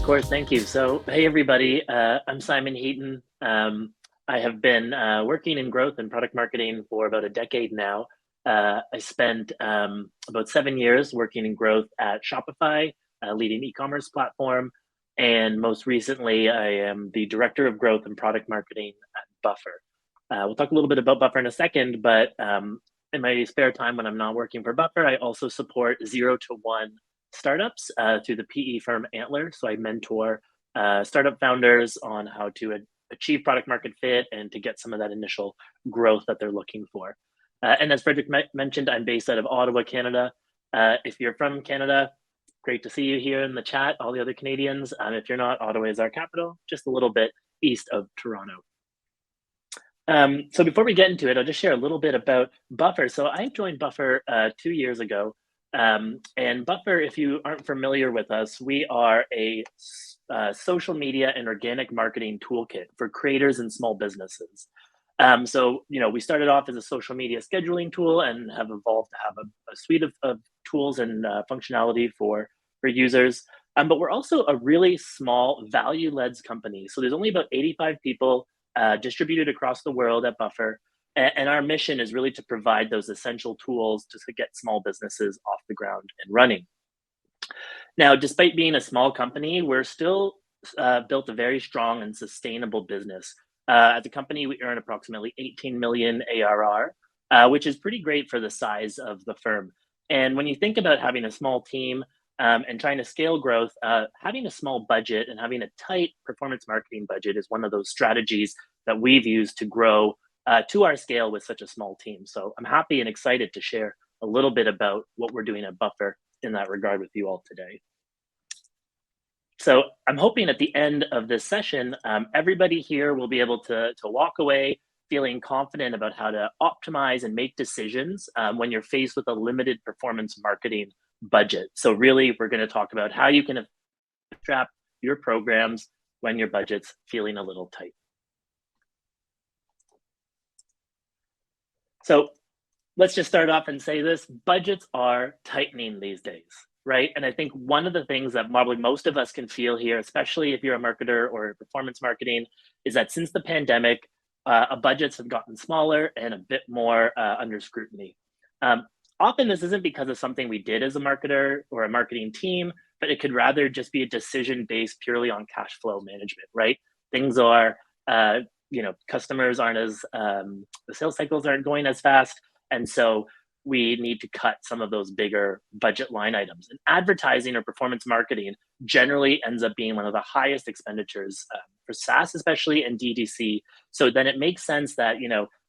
course, thank you. So, hey everybody, I'm Simon Heaton. I have been working in growth and product marketing for about a decade now. I spent about 7 years working in growth at Shopify, a leading e-commerce platform, and most recently, I am the director of growth and product marketing at Buffer. We'll talk a little bit about Buffer in a second, but in my spare time when I'm not working for Buffer, I also support 0 to 1 startups through the PE firm Antler. So I mentor startup founders on how to achieve product market fit and to get some of that initial growth that they're looking for. And as Frederick mentioned, I'm based out of Ottawa, Canada. If you're from Canada, great to see you here in the chat, all the other Canadians. If you're not, Ottawa is our capital, just a little bit east of Toronto. So before we get into it, I'll just share a little bit about Buffer. So I joined Buffer 2 years ago. And Buffer, if you aren't familiar with us, we are a social media and organic marketing toolkit for creators and small businesses. We started off as a social media scheduling tool and have evolved to have a suite of tools and functionality for users. But we're also a really small value-led company. So there's only about 85 people distributed across the world at Buffer. And our mission is really to provide those essential tools to get small businesses off the ground and running. Now, despite being a small company, we're still built a very strong and sustainable business. As a company, we earn approximately 18 million ARR, which is pretty great for the size of the firm. And when you think about having a small team and trying to scale growth, having a small budget and having a tight performance marketing budget is one of those strategies that we've used to grow to our scale with such a small team. So I'm happy and excited to share a little bit about what we're doing at Buffer in that regard with you all today. So I'm hoping at the end of this session, everybody here will be able to walk away feeling confident about how to optimize and make decisions when you're faced with a limited performance marketing budget. So really, we're going to talk about how you can strap your programs when your budget's feeling a little tight. So let's just start off and say this: budgets are tightening these days, right? And I think one of the things that probably most of us can feel here, especially if you're a marketer or performance marketing, is that since the pandemic, budgets have gotten smaller and a bit more under scrutiny. Often this isn't because of something we did as a marketer or a marketing team, but it could rather just be a decision based purely on cash flow management, right? Things are customers aren't as, the sales cycles aren't going as fast. And so we need to cut some of those bigger budget line items. And advertising or performance marketing generally ends up being one of the highest expenditures for SaaS, especially, and DTC. So then it makes sense that,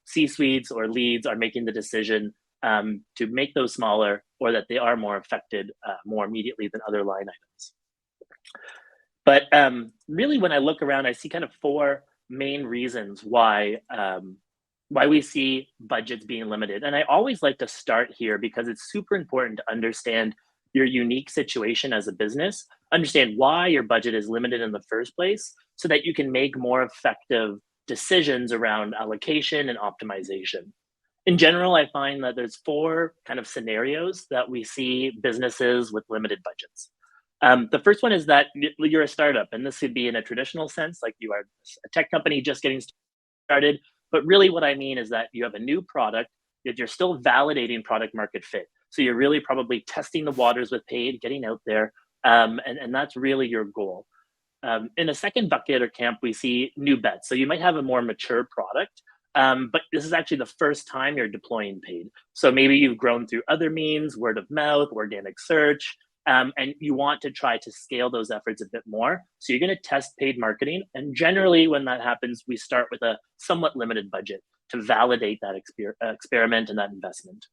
C-suites or leads are making the decision to make those smaller, or that they are more affected more immediately than other line items. But really, when I look around, I see kind of 4 main reasons why we see budgets being limited. And I always like to start here because it's super important to understand your unique situation as a business, understand why your budget is limited in the first place, so that you can make more effective decisions around allocation and optimization. In general, I find that there's 4 kind of scenarios that we see businesses with limited budgets. The first one is that you're a startup, and this could be in a traditional sense, like you are a tech company just getting started. But really what I mean is that you have a new product, yet you're still validating product market fit. So you're really probably testing the waters with paid, getting out there, and that's really your goal. In a second bucket or camp, we see new bets. So you might have a more mature product, but this is actually the first time you're deploying paid. So maybe you've grown through other means, word of mouth, organic search, and you want to try to scale those efforts a bit more. So you're going to test paid marketing. And generally, when that happens, we start with a somewhat limited budget to validate that experiment and that investment.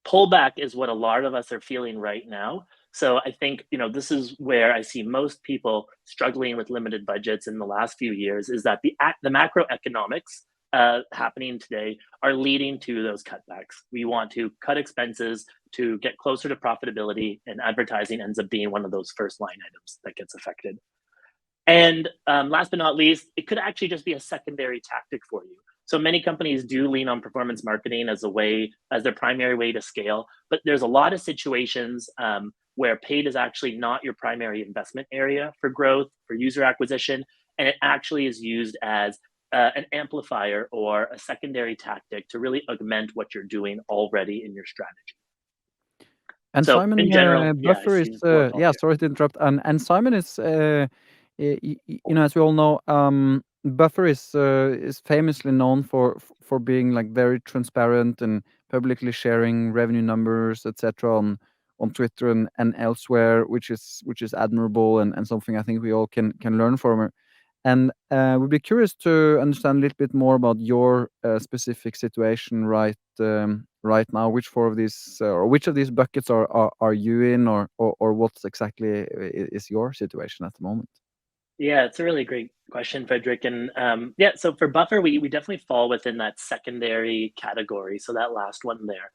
Pullback is what a lot of us are feeling right now. So I think, this is where I see most people struggling with limited budgets in the last few years, is that the macroeconomics happening today are leading to those cutbacks. We want to cut expenses to get closer to profitability, and advertising ends up being one of those first line items that gets affected. And last but not least, it could actually just be a secondary tactic for you. So many companies do lean on performance marketing as their primary way to scale, but there's a lot of situations where paid is actually not your primary investment area for growth, for user acquisition, and it actually is used as an amplifier or a secondary tactic to really augment what you're doing already in your strategy. And So Simon, in general, yeah, I Buffer is see waterfall yeah. here. Sorry to interrupt. And Simon is as we all know, Buffer is famously known for being like very transparent and publicly sharing revenue numbers, etc. on Twitter and elsewhere, which is admirable and something I think we all can learn from. And we'd be curious to understand a little bit more about your specific situation right now. Which four of these, or which of these buckets are you in, or what exactly is your situation at the moment? Yeah, it's a really great question, Frederick. And yeah, so for Buffer, we definitely fall within that secondary category. So that last one there.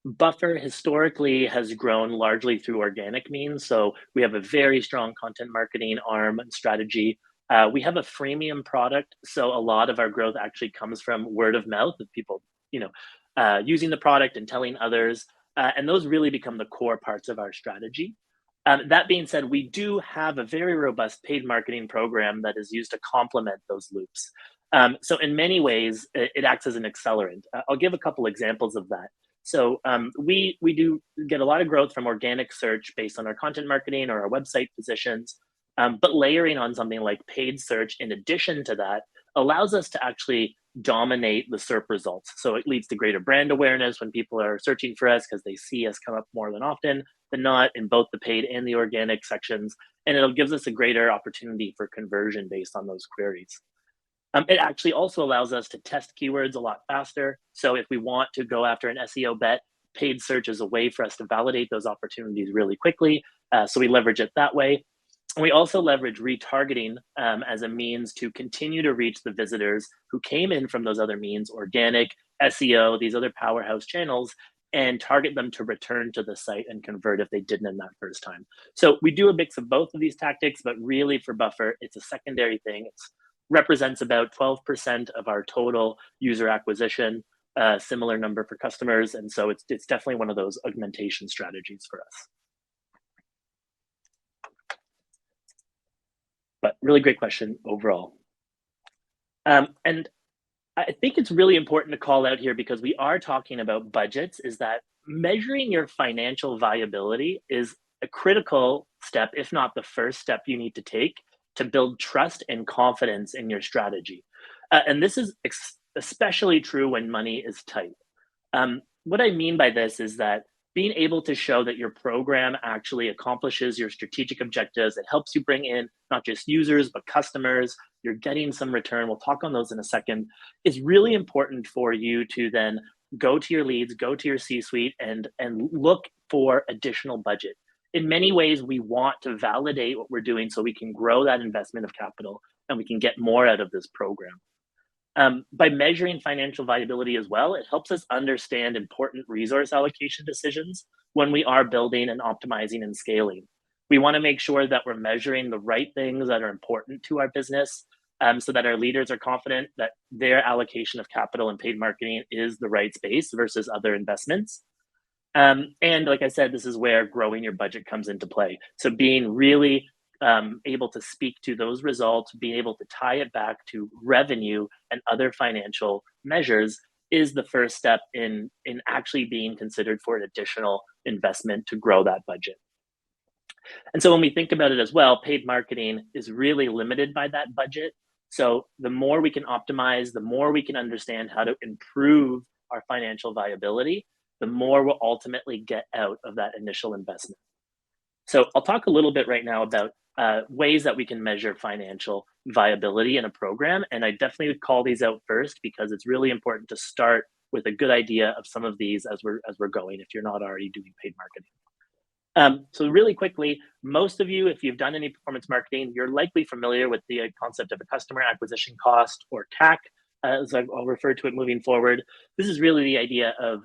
Buffer historically has grown largely through organic means. So we have a very strong content marketing arm and strategy. We have a freemium product. So a lot of our growth actually comes from word of mouth of people, using the product and telling others. And those really become the core parts of our strategy. That being said, we do have a very robust paid marketing program that is used to complement those loops. So in many ways, it acts as an accelerant. I'll give a couple examples of that. So we do get a lot of growth from organic search based on our content marketing or our website positions, but layering on something like paid search in addition to that allows us to actually dominate the SERP results. So it leads to greater brand awareness when people are searching for us because they see us come up more than not in both the paid and the organic sections. And it gives us a greater opportunity for conversion based on those queries. It actually also allows us to test keywords a lot faster. So if we want to go after an SEO bet, paid search is a way for us to validate those opportunities really quickly. So we leverage it that way. We also leverage retargeting as a means to continue to reach the visitors who came in from those other means, organic, SEO, these other powerhouse channels, and target them to return to the site and convert if they didn't in that first time. So we do a mix of both of these tactics, but really for Buffer, it's a secondary thing. It represents about 12% of our total user acquisition, similar number for customers. And so it's definitely one of those augmentation strategies for us. But really great question overall. And I think it's really important to call out here, because we are talking about budgets, is that measuring your financial viability is a critical step, if not the first step you need to take to build trust and confidence in your strategy. And this is especially true when money is tight. What I mean by this is that being able to show that your program actually accomplishes your strategic objectives, it helps you bring in not just users, but customers, you're getting some return, we'll talk on those in a second, is really important for you to then go to your leads, go to your C-suite and look for additional budget. In many ways, we want to validate what we're doing so we can grow that investment of capital and we can get more out of this program. By measuring financial viability as well, it helps us understand important resource allocation decisions when we are building and optimizing and scaling. We want to make sure that we're measuring the right things that are important to our business, so that our leaders are confident that their allocation of capital and paid marketing is the right space versus other investments. And like I said, this is where growing your budget comes into play. So being really able to speak to those results, being able to tie it back to revenue and other financial measures is the first step in actually being considered for an additional investment to grow that budget. And so when we think about it as well, paid marketing is really limited by that budget. So the more we can optimize, the more we can understand how to improve our financial viability, the more we'll ultimately get out of that initial investment. So I'll talk a little bit right now about ways that we can measure financial viability in a program. And I definitely would call these out first, because it's really important to start with a good idea of some of these as we're going, if you're not already doing paid marketing. So really quickly, most of you, if you've done any performance marketing, you're likely familiar with the concept of a customer acquisition cost, or CAC, as I'll refer to it moving forward. This is really the idea of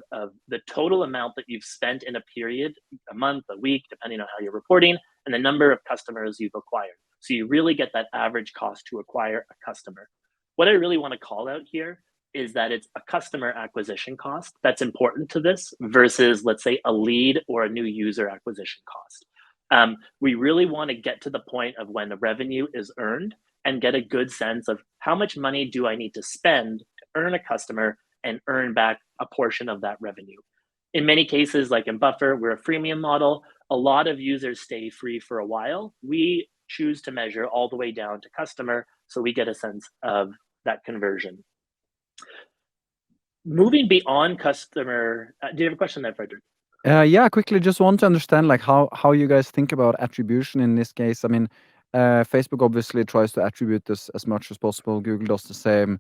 the total amount that you've spent in a period, a month, a week, depending on how you're reporting, and the number of customers you've acquired. So you really get that average cost to acquire a customer. What I really want to call out here is that it's a customer acquisition cost that's important to this versus, let's say, a lead or a new user acquisition cost. We really want to get to the point of when the revenue is earned and get a good sense of how much money do I need to spend to earn a customer and earn back a portion of that revenue. In many cases, like in Buffer, we're a freemium model. A lot of users stay free for a while. We choose to measure all the way down to customer so we get a sense of that conversion. Moving beyond customer, do you have a question there, Frederick? Yeah, quickly, just want to understand like how you guys think about attribution in this case. I mean, Facebook obviously tries to attribute this as much as possible. Google does the same.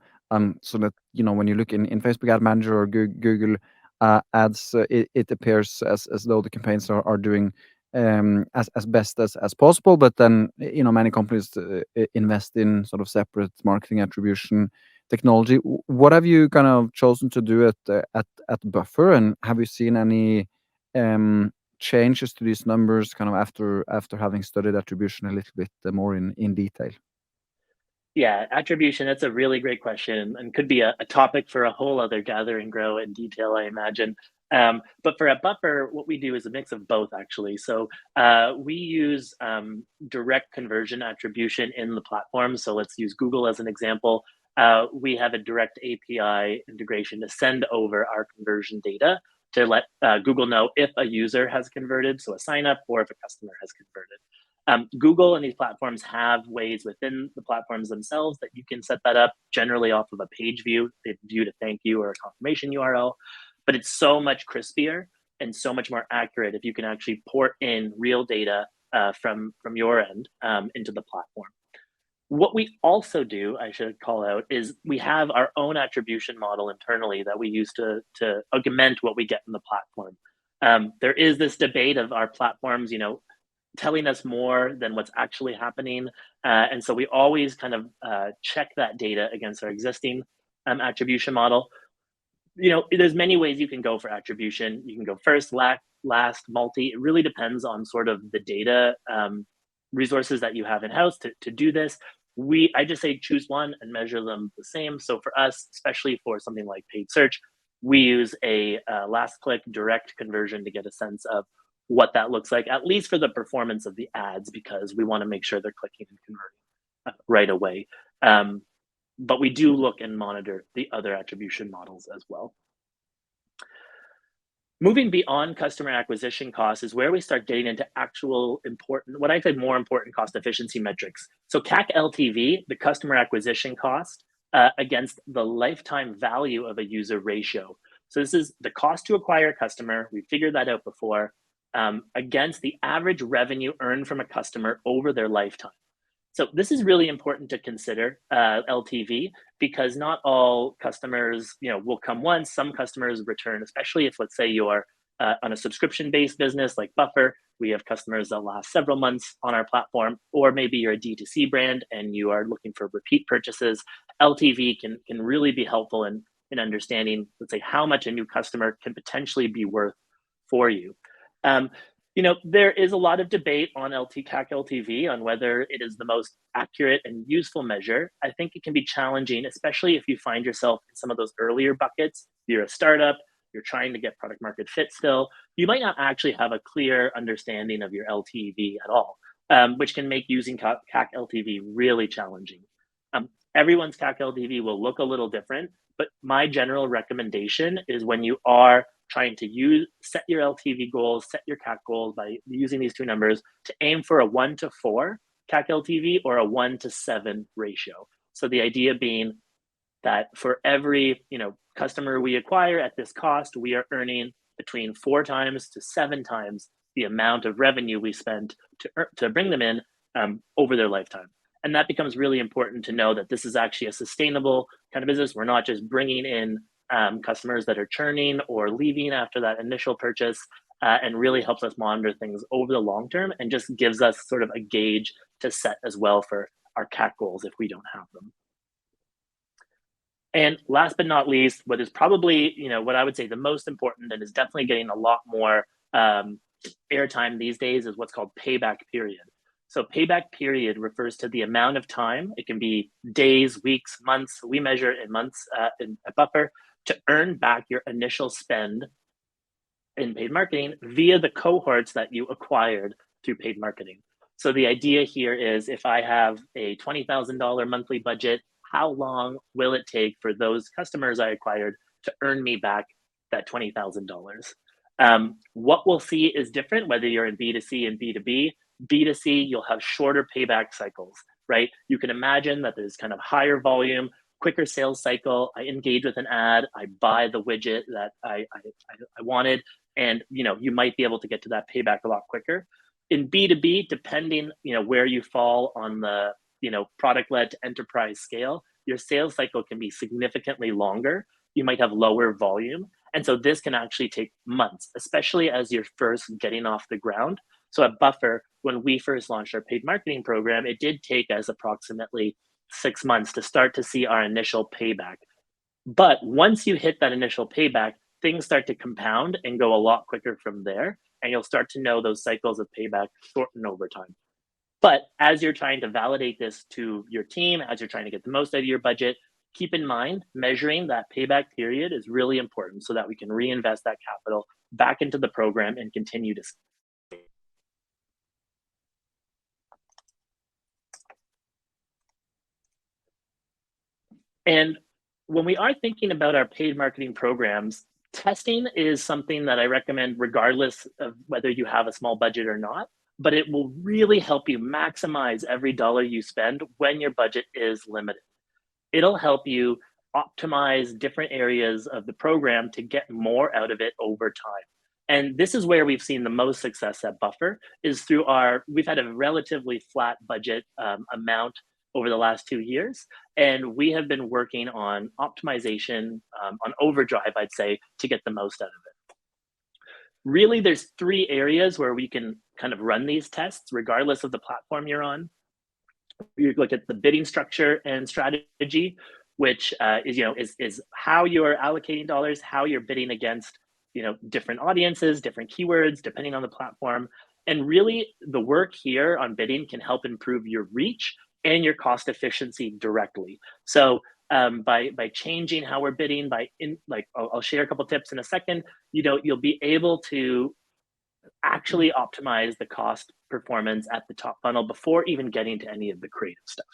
So that when you look in Facebook Ad Manager or Google Ads, it appears as though the campaigns are doing as best as possible. But then many companies invest in sort of separate marketing attribution technology. What have you kind of chosen to do at Buffer, and have you seen any changes to these numbers kind of after having studied attribution a little bit more in detail? Yeah, attribution, that's a really great question and could be a topic for a whole other gather and grow in detail, I imagine. But for a Buffer, what we do is a mix of both, actually. So we use direct conversion attribution in the platform. So let's use Google as an example. We have a direct API integration to send over our conversion data to let Google know if a user has converted, so a sign up, or if a customer has converted. Google and these platforms have ways within the platforms themselves that you can set that up, generally off of a page view. They view to thank you or a confirmation URL, but it's so much crispier and so much more accurate if you can actually port in real data from your end into the platform. What we also do, I should call out, is we have our own attribution model internally that we use to augment what we get in the platform. There is this debate of our platforms, telling us more than what's actually happening. And so we always kind of check that data against our existing attribution model. There's many ways you can go for attribution. You can go first, last, multi. It really depends on sort of the data resources that you have in-house to do this. I just say choose one and measure them the same. So for us, especially for something like paid search, we use a last click direct conversion to get a sense of what that looks like, at least for the performance of the ads, because we want to make sure they're clicking and converting right away. But we do look and monitor the other attribution models as well. Moving beyond customer acquisition costs is where we start getting into actual important, what I say more important cost efficiency metrics. So CAC LTV, the customer acquisition cost, against the lifetime value of a user ratio. So this is the cost to acquire a customer. We figured that out before, against the average revenue earned from a customer over their lifetime. So this is really important to consider, LTV, because not all customers, will come once. Some customers return, especially if, let's say, you're on a subscription-based business like Buffer. We have customers that last several months on our platform, or maybe you're a D2C brand and you are looking for repeat purchases. LTV can really be helpful in understanding, let's say, how much a new customer can potentially be worth for you. There is a lot of debate on CAC LTV on whether it is the most accurate and useful measure. I think it can be challenging, especially if you find yourself in some of those earlier buckets. You're a startup, you're trying to get product market fit still. You might not actually have a clear understanding of your LTV at all, which can make using CAC LTV really challenging. Everyone's CAC LTV will look a little different, but my general recommendation is when you are trying to set your LTV goals, set your CAC goals by using these two numbers, to aim for a 1-to-4 CAC LTV or a 1-to-7 ratio. So the idea being that for every customer we acquire at this cost, we are earning between 4 times to 7 times the amount of revenue we spent to bring them in over their lifetime. And that becomes really important to know that this is actually a sustainable kind of business. We're not just bringing in customers that are churning or leaving after that initial purchase, and really helps us monitor things over the long term and just gives us sort of a gauge to set as well for our CAC goals if we don't have them. And last but not least, what is probably, what I would say the most important and is definitely getting a lot more airtime these days is what's called payback period. So payback period refers to the amount of time, it can be days, weeks, months, we measure it in months in a buffer, to earn back your initial spend in paid marketing via the cohorts that you acquired through paid marketing. So the idea here is if I have a $20,000 monthly budget, how long will it take for those customers I acquired to earn me back that $20,000? What we'll see is different whether you're in B2C and B2B. B2C, you'll have shorter payback cycles, right? You can imagine that there's kind of higher volume, quicker sales cycle. I engage with an ad, I buy the widget that I wanted, and you might be able to get to that payback a lot quicker. In B2B, depending where you fall on the product led to enterprise scale, your sales cycle can be significantly longer. You might have lower volume, and so this can actually take months, especially as you're first getting off the ground. So at Buffer, when we first launched our paid marketing program, it did take us approximately 6 months to start to see our initial payback. But once you hit that initial payback, things start to compound and go a lot quicker from there. And you'll start to know those cycles of payback shorten over time. But as you're trying to validate this to your team, as you're trying to get the most out of your budget, keep in mind measuring that payback period is really important so that we can reinvest that capital back into the program and continue to. And when we are thinking about our paid marketing programs, testing is something that I recommend regardless of whether you have a small budget or not, but it will really help you maximize every dollar you spend when your budget is limited. It'll help you optimize different areas of the program to get more out of it over time. And this is where we've seen the most success at Buffer is through we've had a relatively flat budget amount over the last 2 years. And we have been working on optimization on overdrive, I'd say, to get the most out of it. Really, there's 3 areas where we can kind of run these tests, regardless of the platform you're on. You look at the bidding structure and strategy, which is how you're allocating dollars, how you're bidding against different audiences, different keywords, depending on the platform. And really, the work here on bidding can help improve your reach and your cost efficiency directly. So by changing how we're bidding, I'll share a couple tips in a second. You'll be able to actually optimize the cost performance at the top funnel before even getting to any of the creative stuff.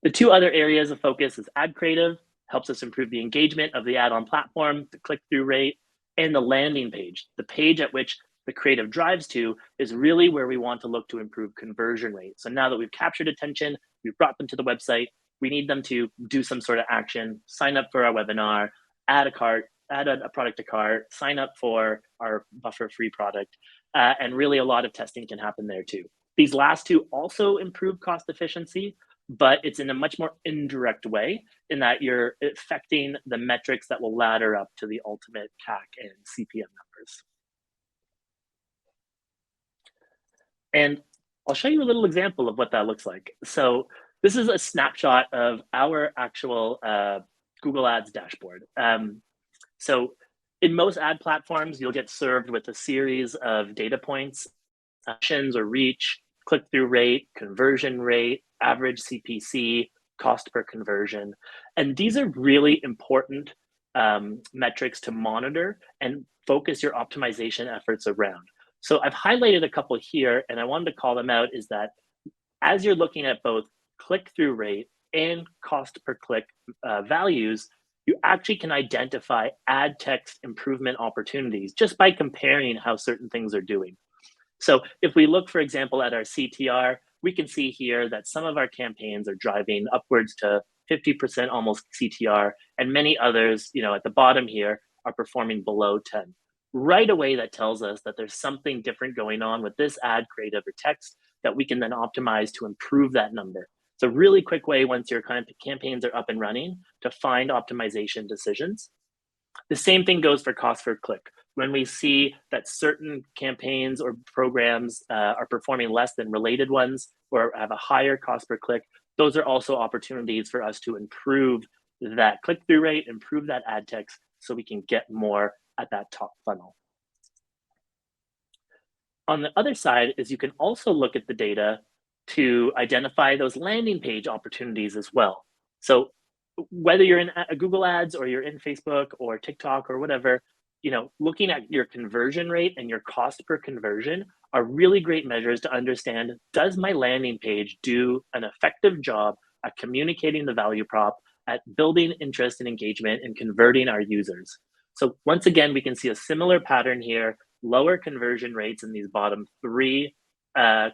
The 2 other areas of focus is ad creative, helps us improve the engagement of the ad on platform, the click-through rate, and the landing page. The page at which the creative drives to is really where we want to look to improve conversion rate. So now that we've captured attention, we've brought them to the website, we need them to do some sort of action, sign up for our webinar, add a cart, add a product to cart, sign up for our Buffer free product, and really a lot of testing can happen there too. These last 2 also improve cost efficiency, but it's in a much more indirect way in that you're affecting the metrics that will ladder up to the ultimate CAC and CPM numbers. And I'll show you a little example of what that looks like. So this is a snapshot of our actual Google Ads dashboard. So in most ad platforms, you'll get served with a series of data points, actions or reach, click-through rate, conversion rate, average CPC, cost per conversion. And these are really important metrics to monitor and focus your optimization efforts around. So I've highlighted a couple here, and I wanted to call them out is that as you're looking at both click-through rate and cost per click values, you actually can identify ad text improvement opportunities just by comparing how certain things are doing. So if we look, for example, at our CTR, we can see here that some of our campaigns are driving upwards to 50% almost CTR, and many others, at the bottom here, are performing below 10. Right away, that tells us that there's something different going on with this ad creative or text that we can then optimize to improve that number. It's a really quick way once your campaigns are up and running to find optimization decisions. The same thing goes for cost per click. When we see that certain campaigns or programs are performing less than related ones or have a higher cost per click, those are also opportunities for us to improve that click-through rate, improve that ad text so we can get more at that top funnel. On the other side is you can also look at the data to identify those landing page opportunities as well. So whether you're in Google Ads or you're in Facebook or TikTok or whatever, looking at your conversion rate and your cost per conversion are really great measures to understand, does my landing page do an effective job at communicating the value prop, at building interest and engagement and converting our users? So once again, we can see a similar pattern here, lower conversion rates in these bottom three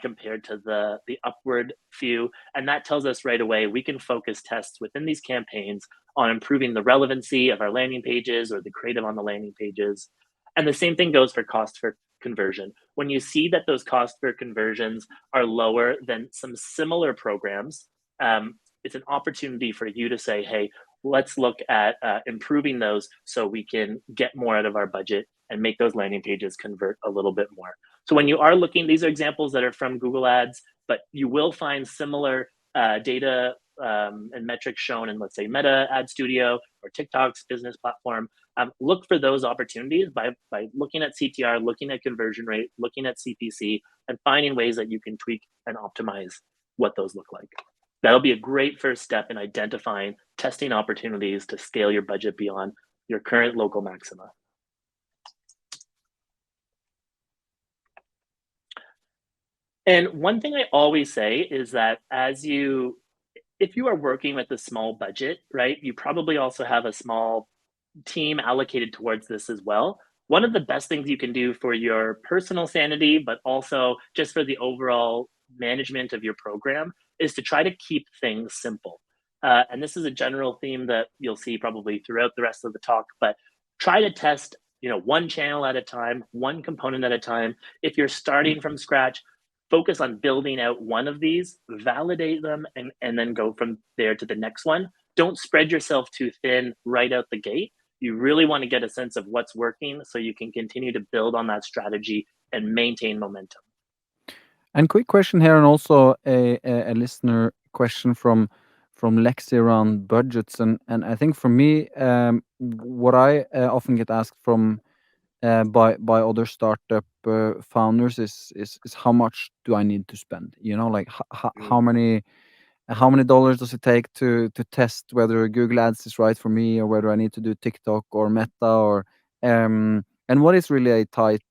compared to the upward few. And that tells us right away we can focus tests within these campaigns on improving the relevancy of our landing pages or the creative on the landing pages. And the same thing goes for cost for conversion. When you see that those cost per conversions are lower than some similar programs, it's an opportunity for you to say, hey, let's look at improving those so we can get more out of our budget and make those landing pages convert a little bit more. So when you are looking, these are examples that are from Google Ads, but you will find similar data and metrics shown in, let's say, Meta Ad Studio or TikTok's business platform. Look for those opportunities by looking at CTR, looking at conversion rate, looking at CPC, and finding ways that you can tweak and optimize what those look like. That'll be a great first step in identifying testing opportunities to scale your budget beyond your current local maxima. And one thing I always say is that if you are working with a small budget, right, you probably also have a small team allocated towards this as well. One of the best things you can do for your personal sanity, but also just for the overall management of your program, is to try to keep things simple. And this is a general theme that you'll see probably throughout the rest of the talk, but try to test, one channel at a time, one component at a time. If you're starting from scratch, focus on building out one of these, validate them, and then go from there to the next one. Don't spread yourself too thin right out the gate. You really want to get a sense of what's working so you can continue to build on that strategy and maintain momentum. And quick question here, and also a listener question from Lexi around budgets, and I think for me, what I often get asked from by other startup founders is how much do I need to spend? Like how many dollars does it take to test whether Google Ads is right for me, or whether I need to do TikTok or Meta, or and what is really a tight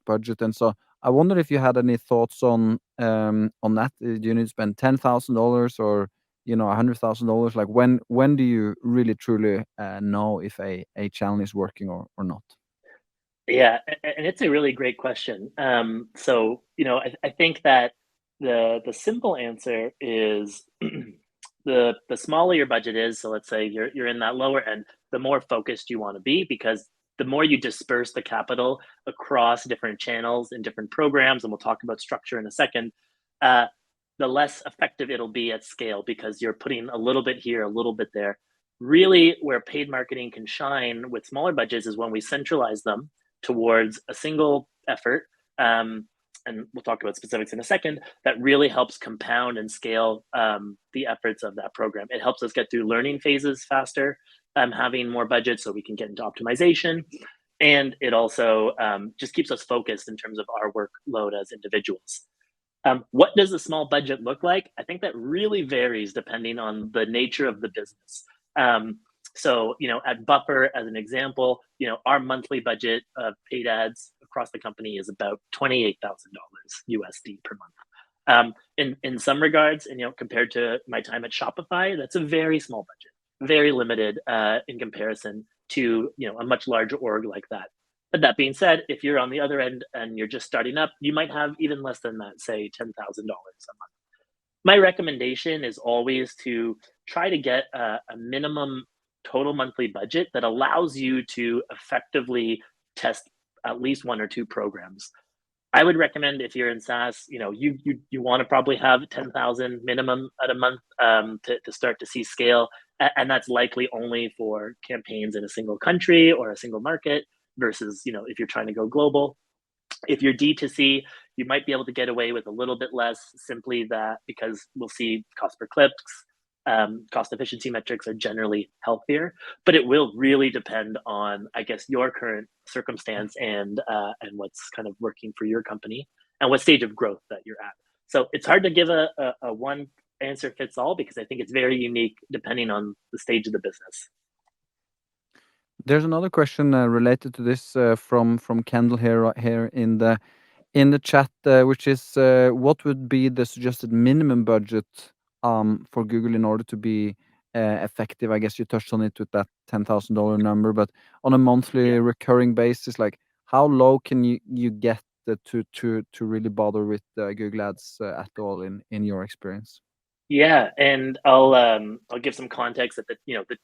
budget? And so I wonder if you had any thoughts on that. Do you need to spend $10,000 or $100,000? Like when do you really truly know if a channel is working or not? Yeah, and it's a really great question. So, I think that the simple answer is the smaller your budget is. So let's say you're in that lower end, the more focused you want to be, because the more you disperse the capital across different channels and different programs, and we'll talk about structure in a second, uh, the less effective it'll be at scale, because you're putting a little bit here, a little bit there. Really, where paid marketing can shine with smaller budgets is when we centralize them towards a single effort. And we'll talk about specifics in a second, that really helps compound and scale the efforts of that program. It helps us get through learning phases faster, having more budget so we can get into optimization. And it also just keeps us focused in terms of our workload as individuals. What does a small budget look like? I think that really varies depending on the nature of the business. So, at Buffer, as an example, our monthly budget of paid ads across the company is about $28,000 USD per month. In some regards, and compared to my time at Shopify, that's a very small budget, very limited in comparison to a much larger org like that. But that being said, if you're on the other end and you're just starting up, you might have even less than that, say $10,000 a month. My recommendation is always to try to get a minimum total monthly budget that allows you to effectively test at least one or two programs. I would recommend, if you're in SaaS, you want to probably have 10,000 minimum at a month to start to see scale, and that's likely only for campaigns in a single country or a single market, versus if you're trying to go global. If you're D2C, you might be able to get away with a little bit less, simply that because we'll see cost per clicks cost efficiency metrics are generally healthier, but it will really depend on, I guess, your current circumstance and what's kind of working for your company and what stage of growth that you're at. So it's hard to give a one answer fits all because I think it's very unique depending on the stage of the business. There's another question related to this from Kendall here in the chat, which is what would be the suggested minimum budget for Google in order to be effective? I guess you touched on it with that $10,000 number, but on a monthly Yeah. recurring basis, like how low can you get to really bother with Google Ads at all in your experience? Yeah, and I'll give some context that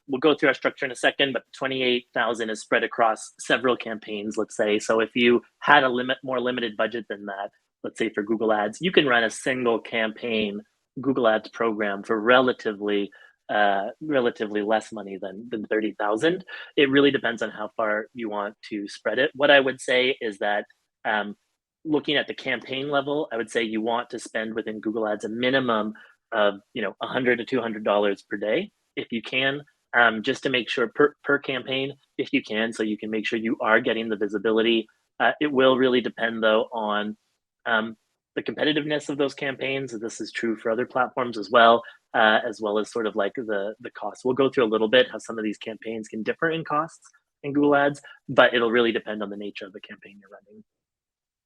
we'll go through our structure in a second, but 28,000 is spread across several campaigns, let's say. So if you had a more limited budget than that, let's say for Google Ads, you can run a single campaign Google Ads program for relatively less money than 30,000. It really depends on how far you want to spread it. What I would say is that um, looking at the campaign level, I would say you want to spend within Google Ads a minimum of $100 to $200 per day if you can, just to make sure per campaign if you can, so you can make sure you are getting the visibility. It will really depend though on the competitiveness of those campaigns. This is true for other platforms as well as sort of like the cost. We'll go through a little bit how some of these campaigns can differ in costs in Google Ads, but it'll really depend on the nature of the campaign you're running.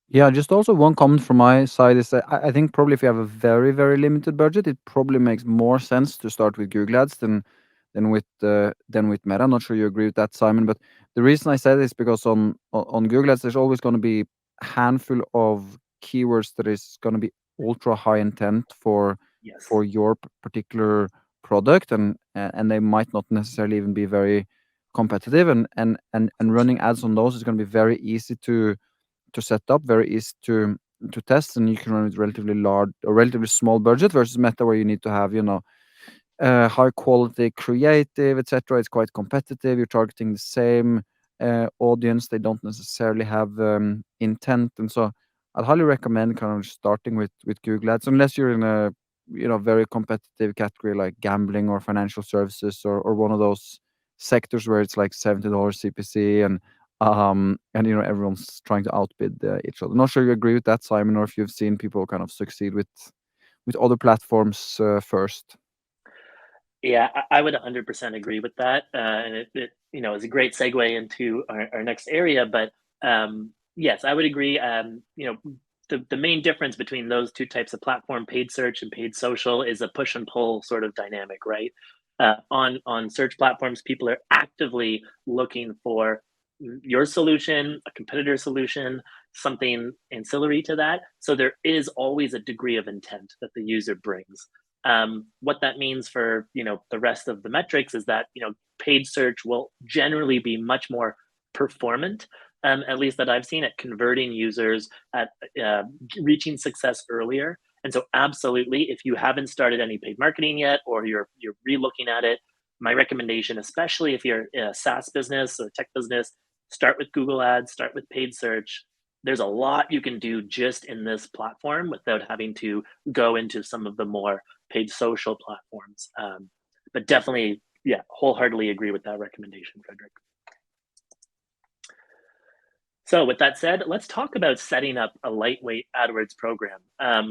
Yeah, just also one comment from my side is that I think probably if you have a very, very limited budget, it probably makes more sense to start with Google Ads than with Meta. I'm not sure you agree with that, Simon, but the reason I said is because on Google Ads, there's always going to be a handful of keywords that is going to be ultra high intent Yes. for your particular product, and they might not necessarily even be very competitive, and running ads on those is going to be very easy to set up, very easy to test, and you can run with relatively large or relatively small budget versus Meta, where you need to have high quality creative, etc. It's quite competitive. You're targeting the same audience. They don't necessarily have intent, and so I'd highly recommend kind of starting with Google Ads, unless you're in a very competitive category like gambling or financial services or one of those sectors where it's like $70 CPC and everyone's trying to outbid each other. Not sure you agree with that, Simon, or if you've seen people kind of succeed with other platforms first. Yeah, I would 100% agree with that, and it is a great segue into our next area. But yes, I would agree. The main difference between those two types of platform, paid search and paid social, is a push and pull sort of dynamic, right? On search platforms, people are actively looking for your solution, a competitor solution, something ancillary to that. So there is always a degree of intent that the user brings. What that means for the rest of the metrics is that paid search will generally be much more performant, at least that I've seen, at converting users, at reaching success earlier. And so, absolutely, if you haven't started any paid marketing yet, or you're re-looking at it, my recommendation, especially if you're a SaaS business or tech business, start with Google Ads, start with paid search. There's a lot you can do just in this platform without having to go into some of the more paid social platforms. But definitely, yeah, wholeheartedly agree with that recommendation, Frederick. So with that said, let's talk about setting up a lightweight AdWords program,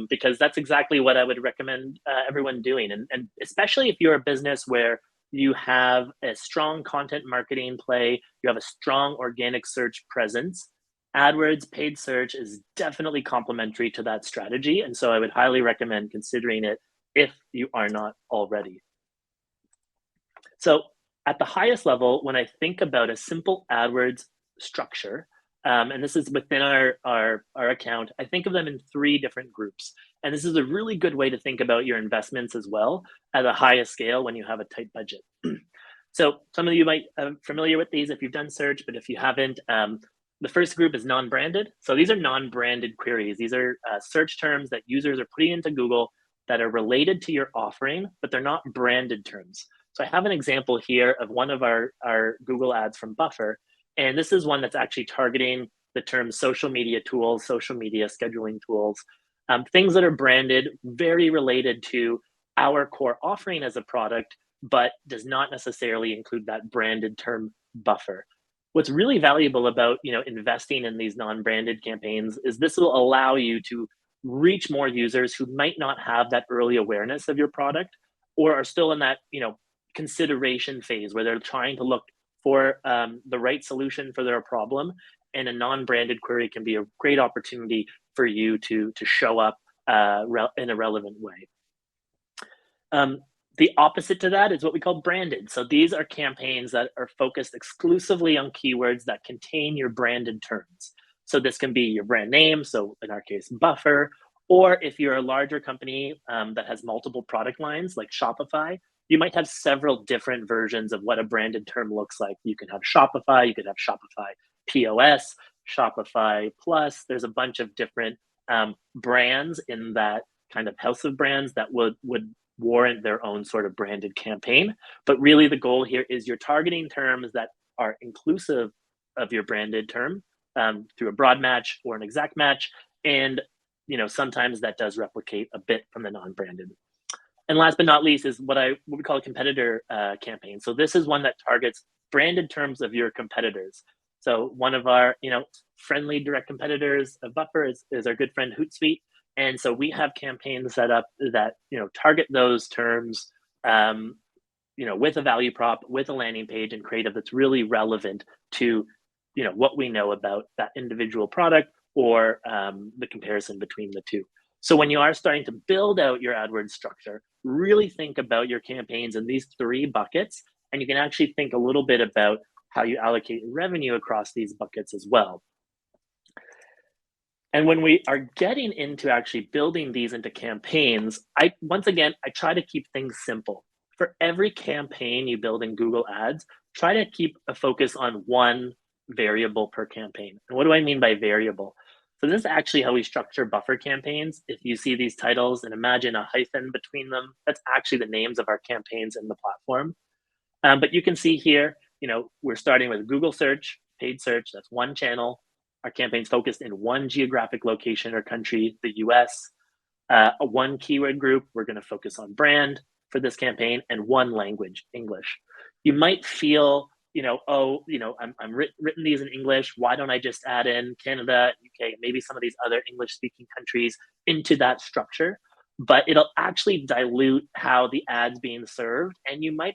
because that's exactly what I would recommend everyone doing. And especially if you're a business where you have a strong content marketing play, you have a strong organic search presence, AdWords paid search is definitely complementary to that strategy. And so I would highly recommend considering it if you are not already. So at the highest level, when I think about a simple AdWords structure, and this is within our account, I think of them in three different groups. And this is a really good way to think about your investments as well at a highest scale when you have a tight budget. So some of you might be familiar with these if you've done search, but if you haven't, the first group is non-branded. So these are non-branded queries. These are search terms that users are putting into Google that are related to your offering, but they're not branded terms. So I have an example here of one of our Google ads from Buffer. And this is one that's actually targeting the term social media tools, social media scheduling tools, things that are branded, very related to our core offering as a product, but does not necessarily include that branded term buffer. What's really valuable about investing in these non-branded campaigns is this will allow you to reach more users who might not have that early awareness of your product, or are still in that consideration phase where they're trying to look for the right solution for their problem. And a non-branded query can be a great opportunity for you to show up in a relevant way. The opposite to that is what we call branded. So these are campaigns that are focused exclusively on keywords that contain your branded terms. So this can be your brand name, so in our case, buffer, or if you're a larger company that has multiple product lines like Shopify, you might have several different versions of what a branded term looks like. You can have Shopify, you could have Shopify POS, Shopify Plus. There's a bunch of different brands in that kind of house of brands that would warrant their own sort of branded campaign. But really the goal here is you're targeting terms that are inclusive of your branded term through a broad match or an exact match. And sometimes that does replicate a bit from the non-branded. And last but not least is what we call a competitor campaign. So this is one that targets branded terms of your competitors. So one of our friendly direct competitors of Buffer is our good friend Hootsuite. And so we have campaigns set up that target those terms with a value prop, with a landing page and creative that's really relevant to what we know about that individual product or the comparison between the two. So when you are starting to build out your AdWords structure, really think about your campaigns in these 3 buckets, and you can actually think a little bit about how you allocate revenue across these buckets as well. And when we are getting into actually building these into campaigns, once again, I try to keep things simple. For every campaign you build in Google Ads, try to keep a focus on one variable per campaign. And what do I mean by variable? So this is actually how we structure buffer campaigns. If you see these titles and imagine a hyphen between them, that's actually the names of our campaigns in the platform. But you can see here, we're starting with Google search, paid search, that's one channel. Our campaign's focused in one geographic location or country, the US. One keyword group, we're going to focus on brand for this campaign, and one language, English. You might feel, I'm written these in English. Why don't I just add in Canada, UK, maybe some of these other English-speaking countries into that structure? But it'll actually dilute how the ad's being served, and you might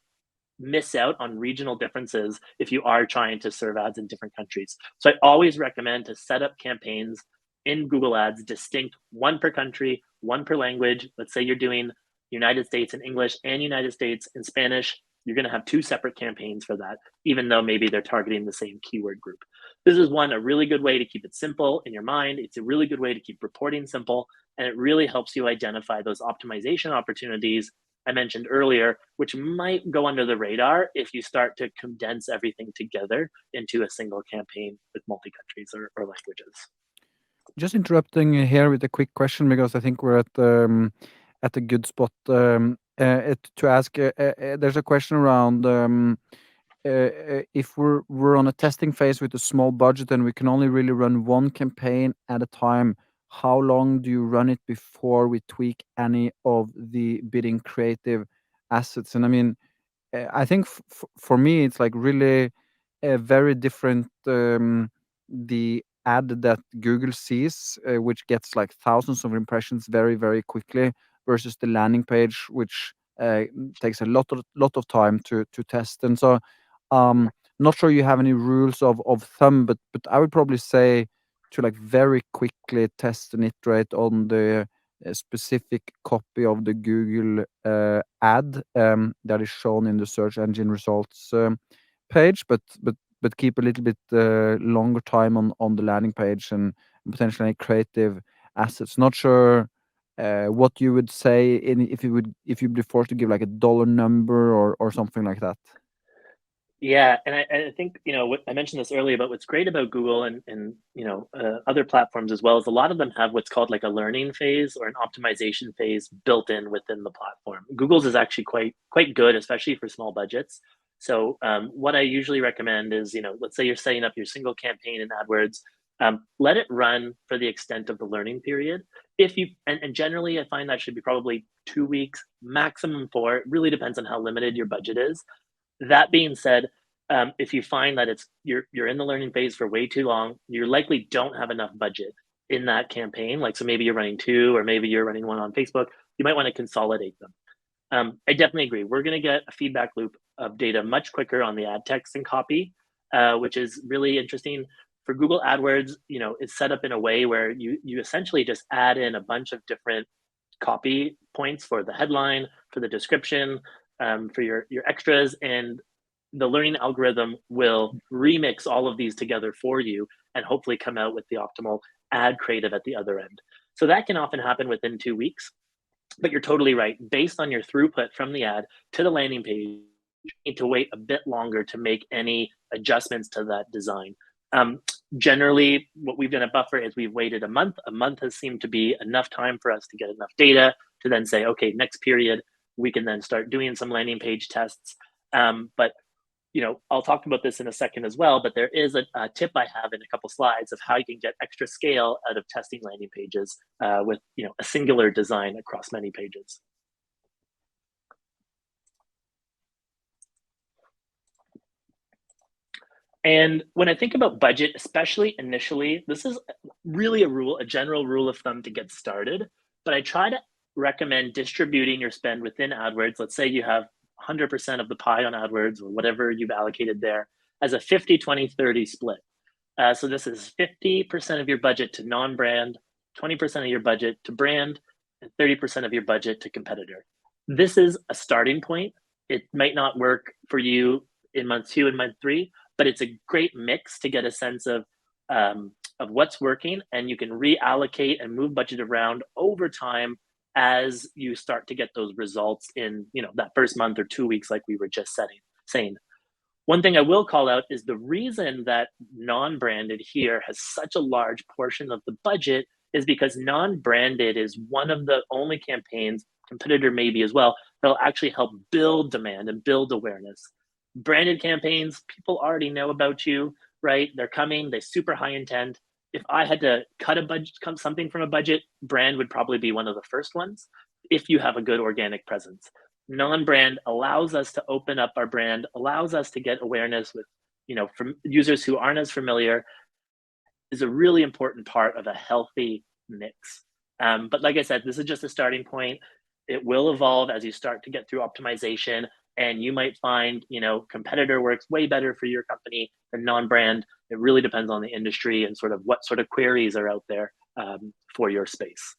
miss out on regional differences if you are trying to serve ads in different countries. So I always recommend to set up campaigns in Google Ads distinct, one per country, one per language. Let's say you're doing United States in English and United States in Spanish. You're going to have 2 separate campaigns for that, even though maybe they're targeting the same keyword group. This is a really good way to keep it simple in your mind. It's a really good way to keep reporting simple, and it really helps you identify those optimization opportunities I mentioned earlier, which might go under the radar if you start to condense everything together into a single campaign with multi-countries or languages. Just interrupting here with a quick question because I think we're at a good spot to ask. There's a question around if we're on a testing phase with a small budget and we can only really run one campaign at a time. How long do you run it before we tweak any of the bidding creative assets? And I mean, I think for me, it's like really very different. The ad that Google sees, which gets like thousands of impressions very, very quickly, versus the landing page, which takes a lot of time to test. And so, not sure you have any rules of thumb, but I would probably say to like very quickly test and iterate on the specific copy of the Google ad that is shown in the search engine results page, but keep a little bit longer time on the landing page and potentially any creative assets. Not sure what you would say if you'd be forced to give like a dollar number or something like that. Yeah, and I think what I mentioned this earlier, but what's great about Google and other platforms as well is a lot of them have what's called like a learning phase or an optimization phase built in within the platform. Google's is actually quite good, especially for small budgets. So what I usually recommend is let's say you're setting up your single campaign in AdWords, Let it run for the extent of the learning period. If you and generally, I find that should be probably 2 weeks, maximum 4. It really depends on how limited your budget is. That being said, if you find that you're in the learning phase for way too long, you likely don't have enough budget in that campaign. Like, so maybe you're running 2, or maybe you're running 1 on Facebook. You might want to consolidate them. I definitely agree. We're going to get a feedback loop of data much quicker on the ad text and copy, which is really interesting. For Google AdWords, it's set up in a way where you essentially just add in a bunch of different copy points for the headline, for the description, for your extras, and the learning algorithm will remix all of these together for you and hopefully come out with the optimal ad creative at the other end. So that can often happen within 2 weeks. But you're totally right. Based on your throughput from the ad to the landing page, you need to wait a bit longer to make any adjustments to that design. Generally, what we've done at Buffer is we've waited a month. A month has seemed to be enough time for us to get enough data to then say, okay, next period, we can then start doing some landing page tests. But I'll talk about this in a second as well, but there is a tip I have in a couple slides of how you can get extra scale out of testing landing pages with a singular design across many pages. And when I think about budget, especially initially, this is really a general rule of thumb to get started, but I try to recommend distributing your spend within AdWords. Let's say you have 100% of the pie on AdWords or whatever you've allocated there as a 50, 20, 30 split. So this is 50% of your budget to non-brand, 20% of your budget to brand, and 30% of your budget to competitor. This is a starting point. It might not work for you in month 2 and month 3, but it's a great mix to get a sense of what's working, and you can reallocate and move budget around over time as you start to get those results in that first month or 2 weeks, like we were just saying. One thing I will call out is the reason that non-branded here has such a large portion of the budget is because non-branded is one of the only campaigns, competitor maybe as well, that'll actually help build demand and build awareness. Branded campaigns, people already know about you, right? They're coming, they super high intent. If I had to cut a budget, something from a budget, brand would probably be one of the first ones if you have a good organic presence. Non-brand allows us to open up our brand, allows us to get awareness with, from users who aren't as familiar, is a really important part of a healthy mix. But like I said, this is just a starting point. It will evolve as you start to get through optimization, and you might find, competitor works way better for your company than non-brand. It really depends on the industry and sort of what sort of queries are out there for your space.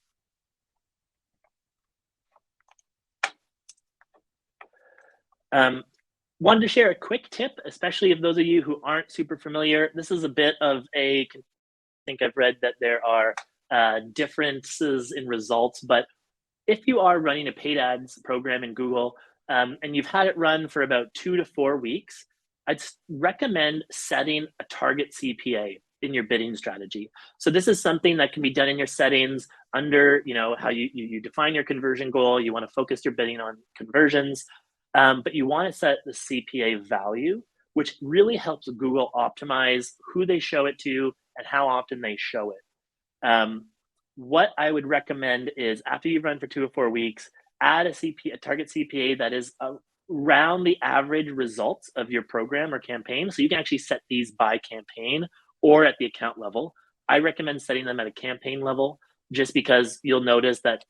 Wanted to share a quick tip, especially if those of you who aren't super familiar. This is a bit of I think I've read that there are differences in results, but if you are running a paid ads program in Google and you've had it run for about 2 to 4 weeks, I'd recommend setting a target CPA in your bidding strategy. So this is something that can be done in your settings under, how you define your conversion goal. You want to focus your bidding on conversions, but you want to set the CPA value, which really helps Google optimize who they show it to and how often they show it. What I would recommend is after you've run for 2 or 4 weeks, add a target CPA that is around the average results of your program or campaign. So you can actually set these by campaign or at the account level. I recommend setting them at a campaign level just because you'll notice that,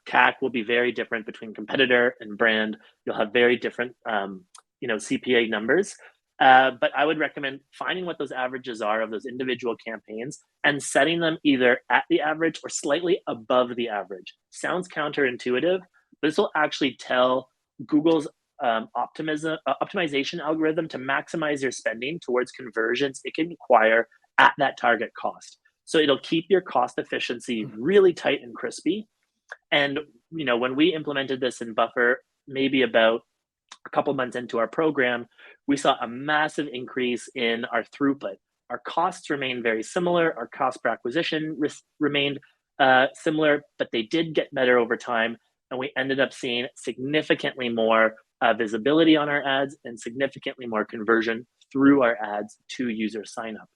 CAC will be very different between competitor and brand. You'll have very different, CPA numbers. But I would recommend finding what those averages are of those individual campaigns and setting them either at the average or slightly above the average. Sounds counterintuitive, but this will actually tell Google's optimization algorithm to maximize your spending towards conversions it can acquire at that target cost. So it'll keep your cost efficiency really tight and crispy. And when we implemented this in Buffer, maybe about a couple months into our program, we saw a massive increase in our throughput. Our costs remained very similar. Our cost per acquisition remained similar, but they did get better over time. And we ended up seeing significantly more visibility on our ads and significantly more conversion through our ads to user sign up.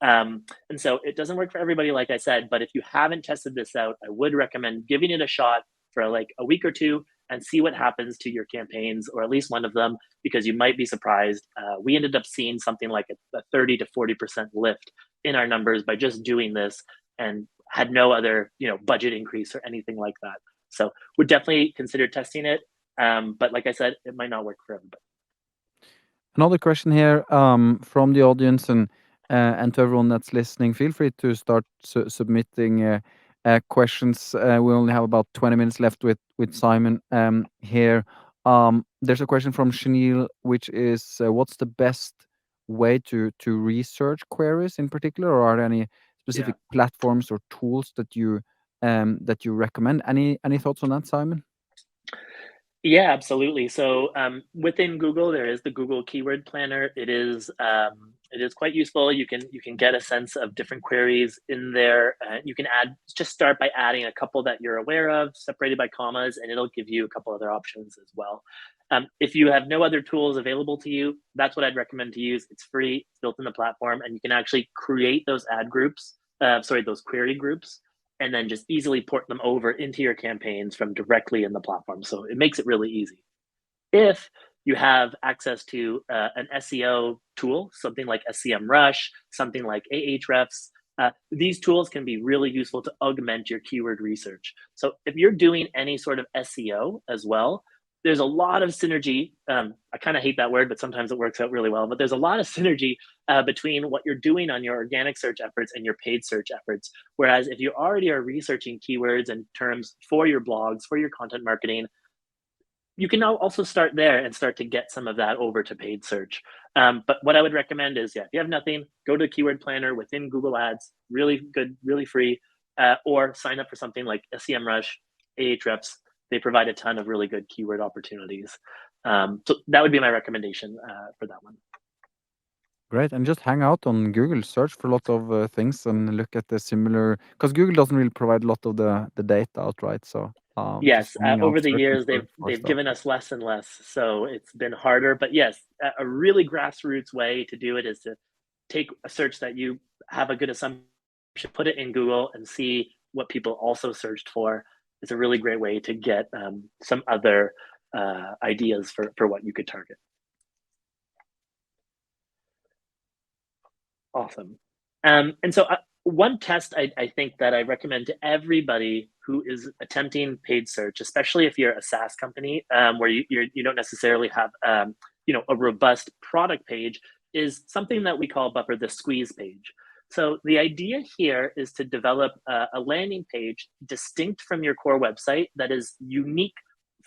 And so it doesn't work for everybody, like I said, but if you haven't tested this out, I would recommend giving it a shot for like a week or two and see what happens to your campaigns, or at least one of them, because you might be surprised. We ended up seeing something like a 30 to 40% lift in our numbers by just doing this, and had no other, budget increase or anything like that. So would definitely consider testing it. But like I said, it might not work for everybody. Another question here from the audience and to everyone that's listening. Feel free to start submitting questions. We only have about 20 minutes left with Simon here. There's a question from Chanel, which is, what's the best way to research queries in particular, or are there any specific platforms or tools that you recommend? Any thoughts on that, Simon? Yeah, absolutely. So within Google, there is the Google Keyword Planner. It is quite useful. You can get a sense of different queries in there. You can just start by adding a couple that you're aware of, separated by commas, and it'll give you a couple other options as well. If you have no other tools available to you, that's what I'd recommend to use. It's free, it's built in the platform, and you can actually create those those query groups, and then just easily port them over into your campaigns from directly in the platform. So it makes it really easy. If you have access to an SEO tool, something like SEMrush, something like Ahrefs, these tools can be really useful to augment your keyword research. So if you're doing any sort of SEO as well, there's a lot of synergy. I kind of hate that word, but sometimes it works out really well. But there's a lot of synergy between what you're doing on your organic search efforts and your paid search efforts. Whereas if you already are researching keywords and terms for your blogs, for your content marketing, you can now also start there and start to get some of that over to paid search. But what I would recommend is, if you have nothing, go to Keyword Planner within Google Ads, really good, really free, or sign up for something like SEMrush, Ahrefs. They provide a ton of really good keyword opportunities. So that would be my recommendation for that one. Great, and just hang out on Google, search for a lot of things, and look at the similar, because Google doesn't really provide a lot of the data outright. So just Yes, hanging out, over the searching years, for they've stuff. given us less and less, so it's been harder. But yes, a really grassroots way to do it is to take a search that you have a good assumption, put it in Google, and see what people also searched for. It's a really great way to get some other ideas for what you could target. Awesome. And so one test I think that I recommend to everybody who is attempting paid search, especially if you're a SaaS company where you don't necessarily have a robust product page, is something that we call Buffer the squeeze page. So the idea here is to develop a landing page distinct from your core website that is unique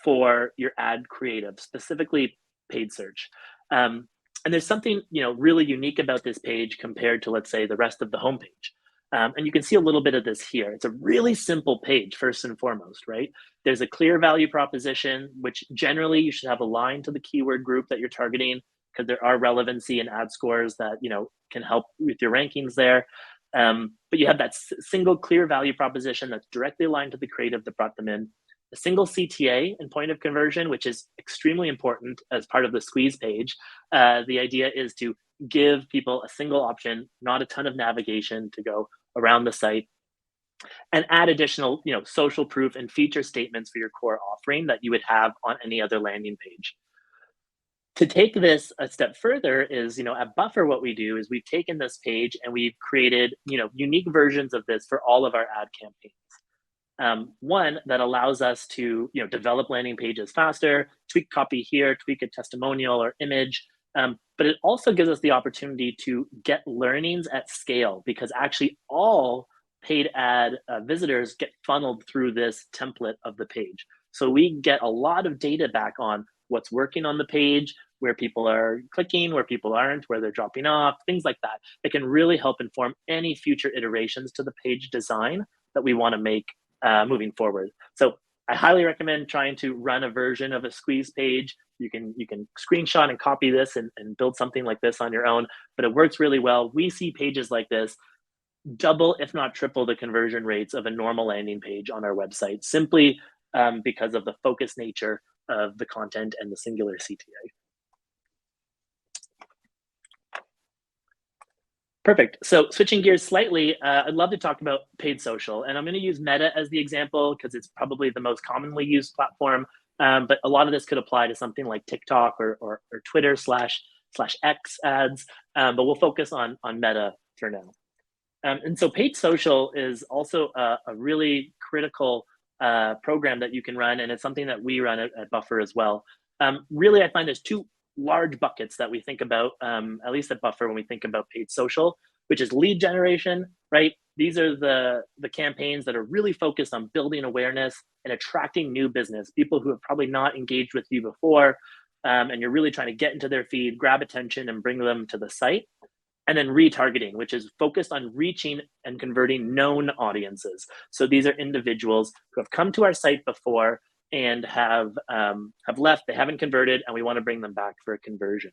for your ad creative, specifically paid search. And there's something really unique about this page compared to, let's say, the rest of the homepage. And you can see a little bit of this here. It's a really simple page, first and foremost, right? There's a clear value proposition, which generally you should have aligned to the keyword group that you're targeting, because there are relevancy and ad scores that can help with your rankings there. But you have that single clear value proposition that's directly aligned to the creative that brought them in. A single CTA and point of conversion, which is extremely important as part of the squeeze page. The idea is to give people a single option, not a ton of navigation to go around the site, and add additional, social proof and feature statements for your core offering that you would have on any other landing page. To take this a step further is, at Buffer, what we do is we've taken this page and we've created, unique versions of this for all of our ad campaigns. One that allows us to develop landing pages faster, tweak copy here, tweak a testimonial or image, but it also gives us the opportunity to get learnings at scale, because actually all paid ad visitors get funneled through this template of the page. So we get a lot of data back on what's working on the page, where people are clicking, where people aren't, where they're dropping off, things like that. That can really help inform any future iterations to the page design that we want to make moving forward. So I highly recommend trying to run a version of a squeeze page. You can screenshot and copy this and build something like this on your own, but it works really well. We see pages like this double, if not triple, the conversion rates of a normal landing page on our website, simply because of the focused nature of the content and the singular CTA. Perfect. So switching gears slightly, I'd love to talk about paid social, and I'm going to use Meta as the example because it's probably the most commonly used platform. But a lot of this could apply to something like TikTok or Twitter slash X ads. But we'll focus on Meta for now. And so paid social is also a really critical program that you can run, and it's something that we run at Buffer as well. Really, I find there's two large buckets that we think about, at least at Buffer, when we think about paid social, which is lead generation, right? These are the campaigns that are really focused on building awareness and attracting new business, people who have probably not engaged with you before, and you're really trying to get into their feed, grab attention, and bring them to the site. And then retargeting, which is focused on reaching and converting known audiences. So these are individuals who have come to our site before and have left, they haven't converted, and we want to bring them back for a conversion.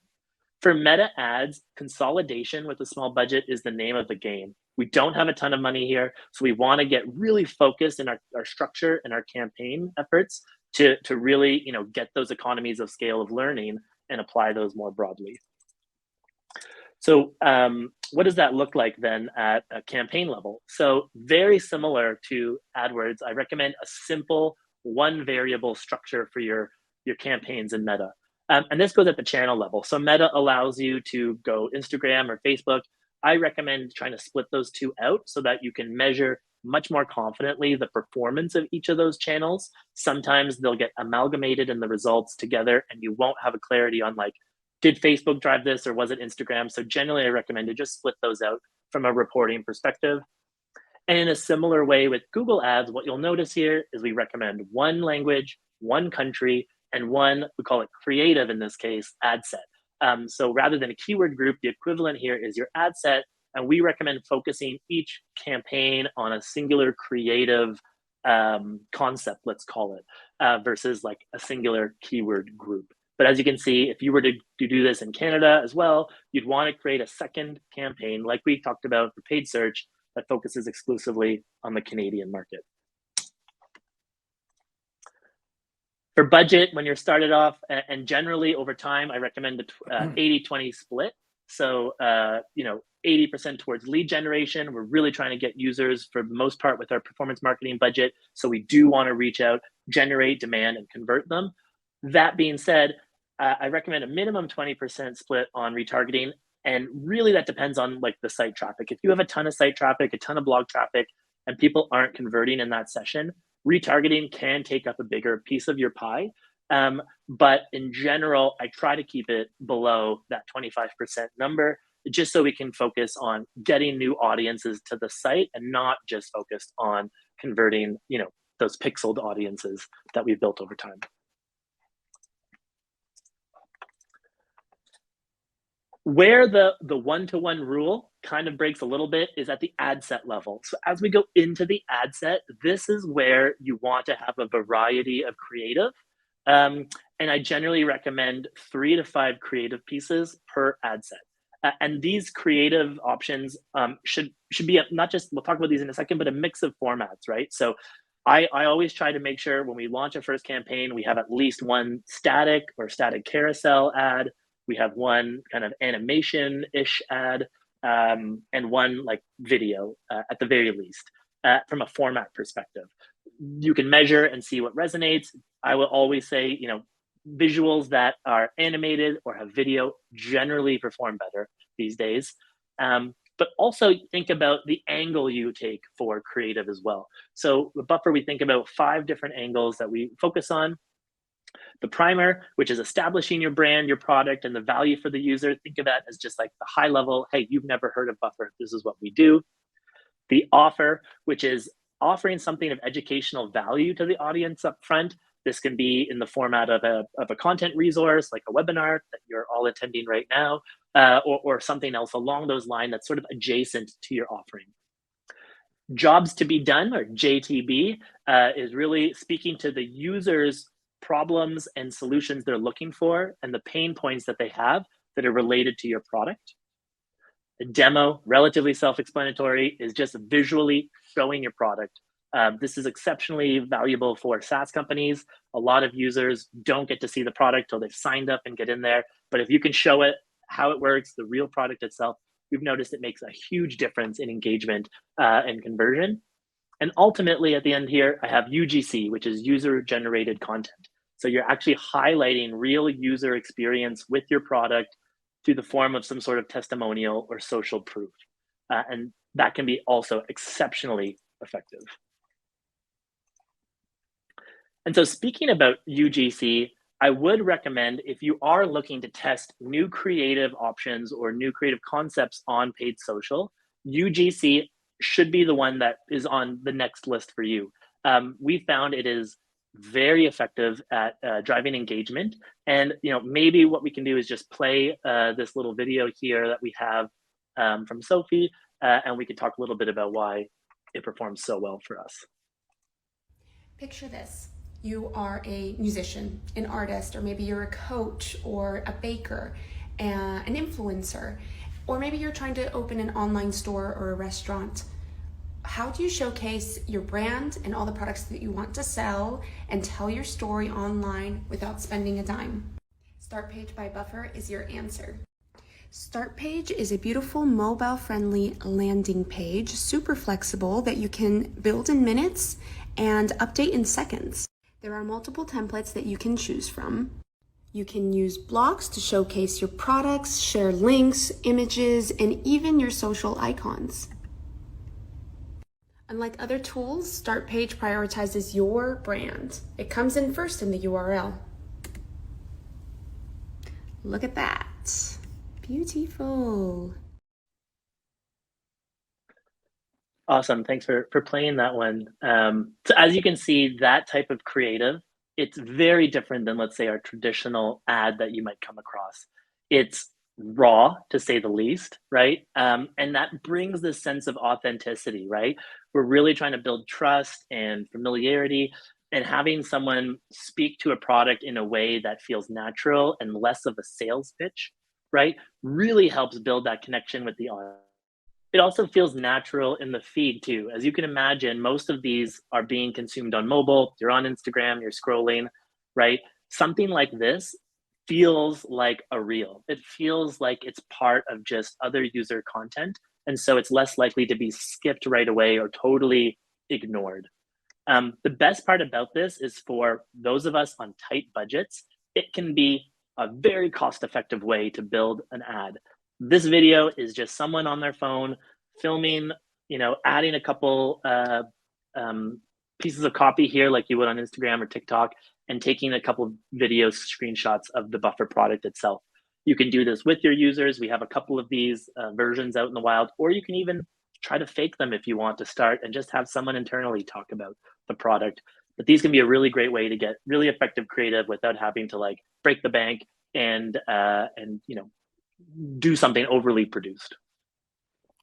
For Meta ads, consolidation with a small budget is the name of the game. We don't have a ton of money here, so we want to get really focused in our structure and our campaign efforts to really get those economies of scale of learning and apply those more broadly. So what does that look like then at a campaign level? So very similar to AdWords, I recommend a simple one variable structure for your campaigns in Meta. And this goes at the channel level. So Meta allows you to go Instagram or Facebook. I recommend trying to split those two out so that you can measure much more confidently the performance of each of those channels. Sometimes they'll get amalgamated in the results together and you won't have a clarity on like, did Facebook drive this or was it Instagram? So generally I recommend to just split those out from a reporting perspective. And in a similar way with Google Ads, what you'll notice here is we recommend one language, one country, and one, we call it creative in this case, ad set. So rather than a keyword group, the equivalent here is your ad set. And we recommend focusing each campaign on a singular creative concept, let's call it, versus like a singular keyword group. But as you can see, if you were to do this in Canada as well, you'd want to create a second campaign like we talked about for paid search that focuses exclusively on the Canadian market. For budget, when you're started off, and generally over time, I recommend the 80-20 split. So, 80% towards lead generation. We're really trying to get users for the most part with our performance marketing budget. So we do want to reach out, generate demand, and convert them. That being said, I recommend a minimum 20% split on retargeting. And really that depends on like the site traffic. If you have a ton of site traffic, a ton of blog traffic, and people aren't converting in that session, retargeting can take up a bigger piece of your pie. But in general, I try to keep it below that 25% number, just so we can focus on getting new audiences to the site and not just focused on converting, those pixeled audiences that we've built over time. Where the one-to-one rule kind of breaks a little bit is at the ad set level. So as we go into the ad set, this is where you want to have a variety of creative. And I generally recommend 3 to 5 creative pieces per ad set. And these creative options should be not just, we'll talk about these in a second, but a mix of formats, right? So I always try to make sure when we launch a first campaign, we have at least one static or static carousel ad. We have one kind of animation-ish ad, and one like video at the very least, from a format perspective. You can measure and see what resonates. I will always say, visuals that are animated or have video generally perform better these days. But also think about the angle you take for creative as well. So with Buffer, we think about 5 different angles that we focus on. The primer, which is establishing your brand, your product, and the value for the user. Think of that as just like the high level, hey, you've never heard of Buffer, this is what we do. The offer, which is offering something of educational value to the audience up front. This can be in the format of a content resource, like a webinar that you're all attending right now, or something else along those lines that's sort of adjacent to your offering. Jobs to be done, or JTB, is really speaking to the user's problems and solutions they're looking for and the pain points that they have that are related to your product. The demo, relatively self-explanatory, is just visually showing your product. This is exceptionally valuable for SaaS companies. A lot of users don't get to see the product till they've signed up and get in there. But if you can show it, how it works, the real product itself, we've noticed it makes a huge difference in engagement and conversion. And ultimately, at the end here, I have UGC, which is user-generated content. So you're actually highlighting real user experience with your product through the form of some sort of testimonial or social proof. And that can be also exceptionally effective. And so speaking about UGC, I would recommend if you are looking to test new creative options or new creative concepts on paid social, UGC should be the one that is on the next list for you. We found it is very effective at driving engagement. And maybe what we can do is just play this little video here that we have from Sophie, and we could talk a little bit about why it performs so well for us. Picture this. You are a musician, an artist, or maybe you're a coach or a baker, an influencer, or maybe you're trying to open an online store or a restaurant. How do you showcase your brand and all the products that you want to sell and tell your story online without spending a dime? Start Page by Buffer is your answer. Start Page is a beautiful mobile-friendly landing page, super flexible, that you can build in minutes and update in seconds. There are multiple templates that you can choose from. You can use blocks to showcase your products, share links, images, and even your social icons. Unlike other tools, Start Page prioritizes your brand. It comes in first in the URL. Look at that. Beautiful. Awesome. Thanks for playing that one. So as you can see, that type of creative, it's very different than, let's say, our traditional ad that you might come across. It's raw, to say the least, right? And that brings this sense of authenticity, right? We're really trying to build trust and familiarity, and having someone speak to a product in a way that feels natural and less of a sales pitch, right? Really helps build that connection with the audience. It also feels natural in the feed too. As you can imagine, most of these are being consumed on mobile. You're on Instagram, you're scrolling, right? Something like this feels like a reel. It feels like it's part of just other user content. And so it's less likely to be skipped right away or totally ignored. The best part about this is for those of us on tight budgets, it can be a very cost-effective way to build an ad. This video is just someone on their phone filming, adding a couple pieces of copy here like you would on Instagram or TikTok, and taking a couple video screenshots of the Buffer product itself. You can do this with your users. We have a couple of these versions out in the wild, or you can even try to fake them if you want to start and just have someone internally talk about the product. But these can be a really great way to get really effective creative without having to break the bank and do something overly produced.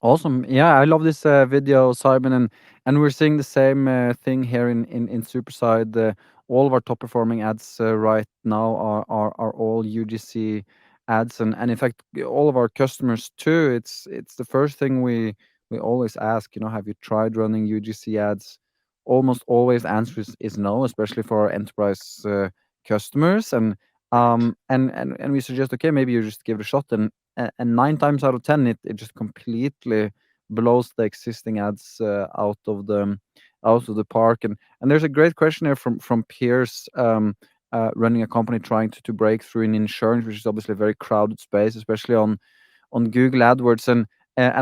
Awesome. Yeah, I love this video, Simon, and we're seeing the same thing here in Superside. All of our top performing ads right now are all UGC ads, and in fact, all of our customers too. It's the first thing we always ask. Have you tried running UGC ads? Almost always answer is no, especially for our enterprise customers, and we suggest, okay, maybe you just give it a shot, and 9 times out of 10 it just completely blows the existing ads out of the park. And there's a great question here from Piers, running a company trying to break through in insurance, which is obviously a very crowded space, especially on Google AdWords, and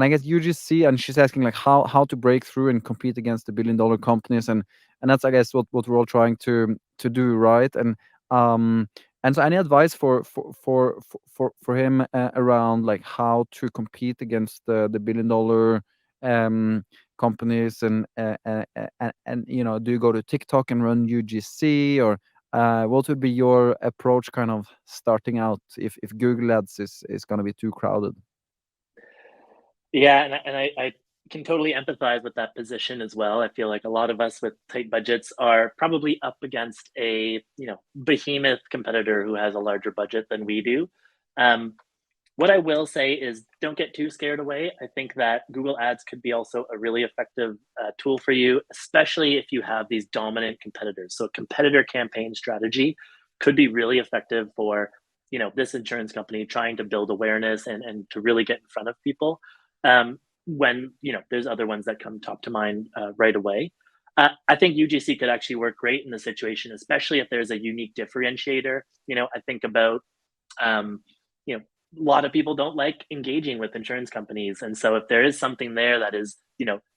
I guess UGC, and she's asking how to break through and compete against the billion-dollar companies, and that's, I guess, what we're all trying to do, right? And so, any advice for him around how to compete against the billion-dollar companies, and do you go to TikTok and run UGC, or what would be your approach, kind of starting out if Google Ads is going to be too crowded? Yeah, and I can totally empathize with that position as well. I feel like a lot of us with tight budgets are probably up against a behemoth competitor who has a larger budget than we do. What I will say is don't get too scared away. I think that Google Ads could be also a really effective tool for you, especially if you have these dominant competitors. So competitor campaign strategy could be really effective for this insurance company trying to build awareness and to really get in front of people, when there's other ones that come top to mind right away. I think UGC could actually work great in the situation, especially if there's a unique differentiator. I think about you know a lot of people don't like engaging with insurance companies, and so if there is something there that is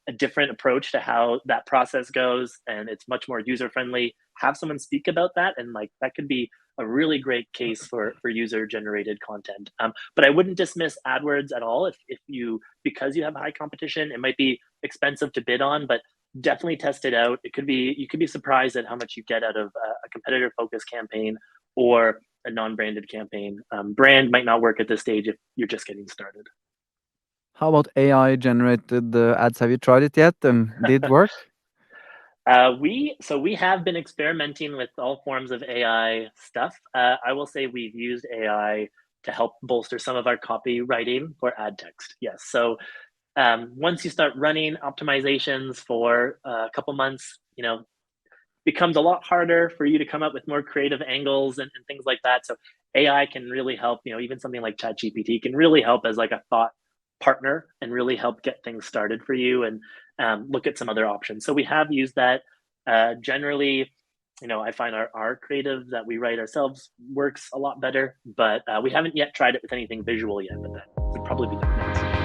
a different approach to how that process goes, and it's much more user friendly, have someone speak about that, and like that could be a really great case for user generated content. But I wouldn't dismiss AdWords at all. If you, because you have high competition, it might be expensive to bid on, but definitely test it out. You could be surprised at how much you get out of a competitor focused campaign or a non-branded campaign. Brand might not work at this stage if you're just getting started. How about AI generated ads? Have you tried it yet? Did it work? We have been experimenting with all forms of AI stuff. I will say we've used AI to help bolster some of our copywriting for ad text. Yes. So once you start running optimizations for a couple months, becomes a lot harder for you to come up with more creative angles and things like that. So AI can really help. Even something like ChatGPT can really help as like a thought partner and really help get things started for you and look at some other options. So we have used that. Generally, I find our creative that we write ourselves works a lot better, but we haven't yet tried it with anything visual yet, but that would probably be the next.